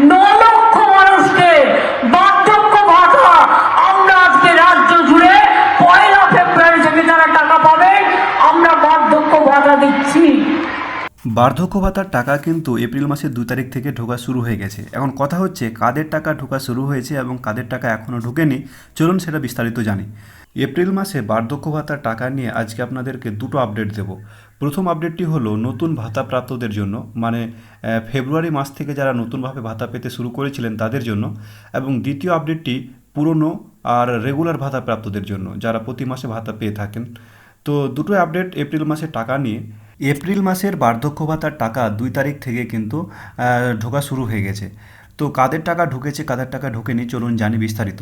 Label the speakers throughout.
Speaker 1: 9 লক্ষ মানুষকে বার্ধক্য ভাতা আমরা আজকে রাজ্য জুড়ে 1 ফেব্রুয়ারি থেকে যারা টাকা পাবেন আমরা বার্ধক্য ভাতা দিচ্ছি।
Speaker 2: বার্ধক্য ভাতার টাকা কিন্তু এপ্রিল মাসের 2 তারিখ থেকে ঢোকা শুরু হয়ে গেছে। এখন কথা হচ্ছে কাদের টাকা ঢোকা শুরু হয়েছে এবং কাদের টাকা এখনও ঢোকেনি, চলুন সেটা বিস্তারিত জানি। এপ্রিল মাসে বার্ধক্য ভাতার টাকা নিয়ে আজকে আপনাদেরকে দুটো আপডেট দেব। প্রথম আপডেটটি হলো নতুন ভাতাপ্রাপ্তদের জন্য, মানে ফেব্রুয়ারি মাস থেকে যারা নতুনভাবে ভাতা পেতে শুরু করেছিলেন তাদের জন্য, এবং দ্বিতীয় আপডেটটি পুরনো আর রেগুলার ভাতাপ্রাপ্তদের জন্য যারা প্রতি মাসে ভাতা পেয়ে থাকেন। তো দুটো আপডেট এপ্রিল মাসের টাকা নিয়ে। এপ্রিল মাসের বার্ধক্য ভাতার টাকা 2 তারিখ থেকে কিন্তু ঢোকা শুরু হয়ে গেছে। তো কাদের টাকা ঢুকেছে কাদের টাকা ঢোকেনি চলুন জানি বিস্তারিত।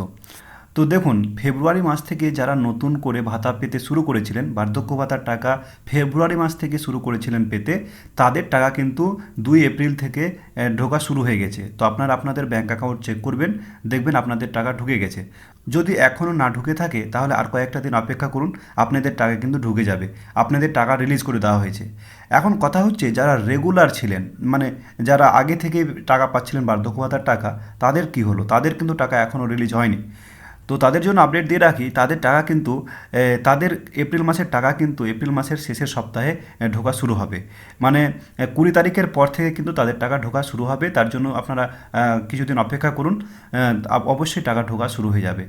Speaker 2: তো দেখুন, ফেব্রুয়ারি মাস থেকে যারা নতুন করে ভাতা পেতে শুরু করেছিলেন, বার্ধক্য ভাতার টাকা ফেব্রুয়ারি মাস থেকে শুরু করেছিলেন পেতে, তাদের টাকা কিন্তু 2 এপ্রিল থেকে ঢোকা শুরু হয়ে গেছে। তো আপনারা আপনাদের ব্যাঙ্ক অ্যাকাউন্ট চেক করবেন, দেখবেন আপনাদের টাকা ঢুকে গেছে। যদি এখনও না ঢুকে থাকে তাহলে আর কয়েকটা দিন অপেক্ষা করুন, আপনাদের টাকা কিন্তু ঢুকে যাবে। আপনাদের টাকা রিলিজ করে দেওয়া হয়েছে। এখন কথা হচ্ছে যারা রেগুলার ছিলেন, মানে যারা আগে থেকে টাকা পাচ্ছিলেন বার্ধক্য ভাতার টাকা, তাদের কি হলো? তাদের কিন্তু টাকা এখনও রিলিজ হয়নি। তো তাদের জন্য আপডেট দিয়ে রাখি, তাদের টাকা কিন্তু তাদের এপ্রিল মাসের টাকা কিন্তু এপ্রিল মাসের শেষের সপ্তাহে ঢোকা শুরু হবে। মানে 20 তারিখের পর থেকে কিন্তু তাদের টাকা ঢোকা শুরু হবে। তার জন্য আপনারা কিছুদিন অপেক্ষা করুন, অবশ্যই টাকা ঢোকা শুরু হয়ে যাবে।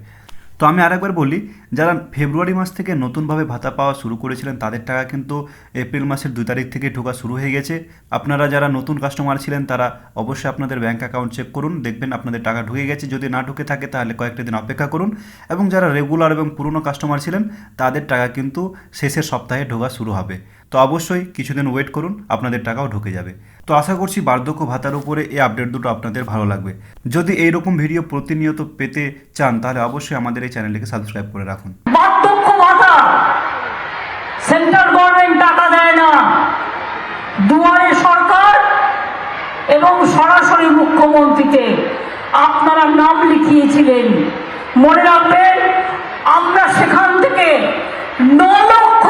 Speaker 2: তো আমি আরেকবার বলি, যারা ফেব্রুয়ারি মাস থেকে নতুনভাবে ভাতা পাওয়া শুরু করেছিলেন তাদের টাকা কিন্তু এপ্রিল মাসের 2 তারিখ থেকে ঢোকা শুরু হয়ে গেছে। আপনারা যারা নতুন কাস্টমার ছিলেন তারা অবশ্যই আপনাদের ব্যাঙ্ক অ্যাকাউন্ট চেক করুন, দেখবেন আপনাদের টাকা ঢুকে গেছে। যদি না ঢুকে থাকে তাহলে কয়েকটা দিন অপেক্ষা করুন। এবং যারা রেগুলার এবং পুরনো কাস্টমার ছিলেন তাদের টাকা কিন্তু শেষের সপ্তাহে ঢোকা শুরু হবে। তো অবশ্যই কিছুদিন ওয়েট করুন, আপনাদের টাকাও ঢুকে যাবে। তো আশা করছি বার্ধক্য ভাতার উপরে এই আপডেট দুটো আপনাদের ভালো লাগবে। যদি এইরকম ভিডিও প্রতিনিয়ত পেতে চান তাহলে অবশ্যই আমাদের এই চ্যানেলটিকে সাবস্ক্রাইব করে রাখুন।
Speaker 1: বার্ধক্য ভাতা সেন্ট্রাল গভর্নমেন্ট টাকা দেয় না, দুয়ারে সরকার এবং সরাসরি মুখ্যমন্ত্রীকে আপনারা নাম লিখিয়েছিলেন। মনে রাখবেন, আমরা সেখান থেকে 9 লক্ষ